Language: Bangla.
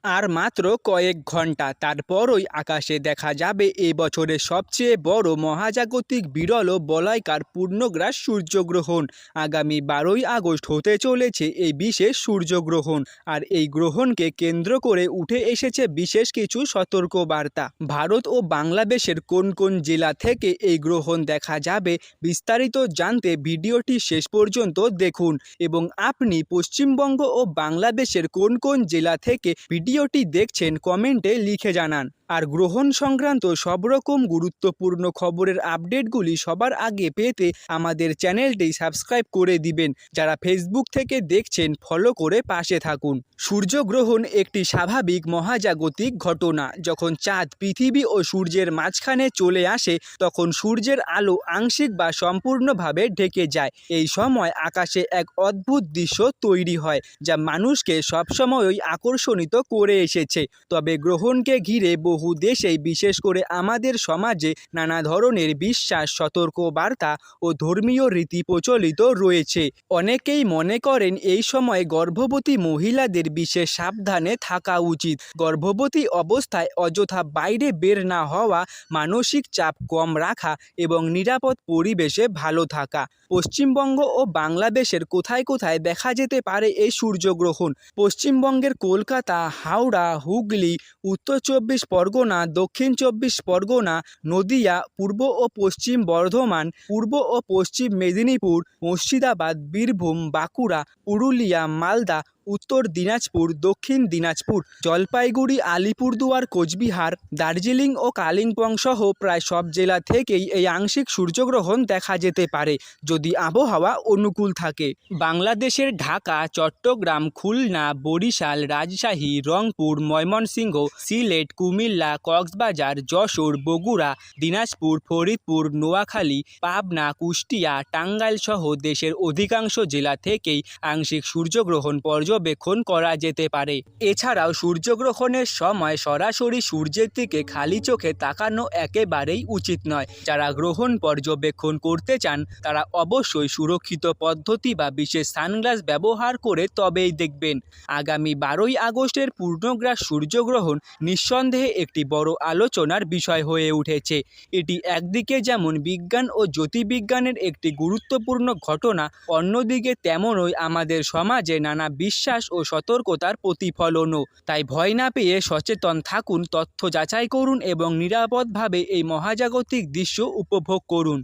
আর মাত্র কয়েক ঘন্টা তারপরই আকাশে দেখা যাবে এই বছরের সবচেয়ে বড় মহাজাগতিক বিরল ও বলয়াকার পূর্ণগ্রাস সূর্যগ্রহণ। আগামী 12ই আগস্ট হতে চলেছে এই বিশেষ সূর্যগ্রহণ। আর এই গ্রহণকে কেন্দ্র করে উঠে এসেছে বিশেষ কিছু সতর্কবার্তা। ভারত ও বাংলাদেশের কোন কোন জেলা থেকে এই গ্রহণ দেখা যাবে বিস্তারিত জানতে ভিডিওটি শেষ পর্যন্ত দেখুন। এবং আপনি পশ্চিমবঙ্গ ও বাংলাদেশের কোন কোন জেলা থেকে ভিডিওটি দেখছেন কমেন্টে লিখে জানান। আর গ্রহণ সংক্রান্ত সব রকম গুরুত্বপূর্ণ খবরের আপডেটগুলি সবার আগে পেতে আমাদের চ্যানেলটি সাবস্ক্রাইব করে দিবেন। যারা ফেসবুক থেকে দেখছেন ফলো করে পাশে থাকুন। সূর্যগ্রহণ একটি স্বাভাবিক মহাজাগতিক ঘটনা। যখন চাঁদ পৃথিবী ও সূর্যের মাঝখানে চলে আসে তখন সূর্যের আলো আংশিক বা সম্পূর্ণভাবে ঢেকে যায়। এই সময় আকাশে এক অদ্ভুত দৃশ্য তৈরি হয় যা মানুষকে সবসময়ই আকর্ষিত করে এসেছে। তবে গ্রহণকে ঘিরে বহু দেশেই বিশেষ করে আমাদের সমাজে নানা ধরনের বিশ্বাস, সতর্কবার্তা ও ধর্মীয় রীতি প্রচলিত রয়েছে। অনেকেই মনে করেন এই সময় গর্ভবতী মহিলাদের বিশেষ সাবধানে থাকা উচিত। গর্ভবতী অবস্থায় অযথা বাইরে বের না হওয়া, মানসিক চাপ কম রাখা এবং নিরাপদ পরিবেশে ভালো থাকা। পশ্চিমবঙ্গ ও বাংলাদেশের কোথায় কোথায় দেখা যেতে পারে এই সূর্যগ্রহণ? পশ্চিমবঙ্গের কলকাতা, হাওড়া, হুগলি, উত্তর 24 পরগনা, দক্ষিণ 24 পরগনা, নদিয়া, পূর্ব ও পশ্চিম বর্ধমান, পূর্ব ও পশ্চিম মেদিনীপুর, মুর্শিদাবাদ, বীরভূম, বাঁকুড়া, পুরুলিয়া, মালদা, উত্তর দিনাজপুর, দক্ষিণ দিনাজপুর, জলপাইগুড়ি, আলিপুরদুয়ার, কোচবিহার, দার্জিলিং ও কালিম্পং সহ প্রায় সব জেলা থেকেই এই আংশিক সূর্যগ্রহণ দেখা যেতে পারে যদি আবহাওয়া অনুকূল থাকে। বাংলাদেশের ঢাকা, চট্টগ্রাম, খুলনা, বরিশাল, রাজশাহী, রংপুর, ময়মনসিংহ, সিলেট, কুমিল্লা, কক্সবাজার, যশোর, বগুড়া, দিনাজপুর, ফরিদপুর, নোয়াখালী, পাবনা, কুষ্টিয়া, টাঙ্গাইল সহ দেশের অধিকাংশ জেলা থেকেই আংশিক সূর্যগ্রহণ পর্যবেক্ষণ করা যেতে পারে। এছাড়াও সূর্যগ্রহণের সময় সরাসরি সূর্যের দিকে খালি চোখে তাকানো একেবারেই উচিত নয়। যারা গ্রহণ পর্যবেক্ষণ করতে চান তারা অবশ্যই সুরক্ষিত পদ্ধতি বা বিশেষ সানগ্লাস ব্যবহার করে তবেই দেখবেন। আগামী 12ই আগস্টের পূর্ণগ্রাস সূর্যগ্রহণ নিঃসন্দেহে একটি বড় আলোচনার বিষয় হয়ে উঠেছে। এটি একদিকে যেমন বিজ্ঞান ও জ্যোতির্বিজ্ঞানের একটি গুরুত্বপূর্ণ ঘটনা, অন্যদিকে তেমনই আমাদের সমাজে নানা বিশ্বাস ও সতর্কতার প্রতিফলনও। তাই ভয় না পেয়ে সচেতন থাকুন, তথ্য যাচাই করুন এবং নিরাপদভাবে এই মহাজাগতিক দৃশ্য উপভোগ করুন।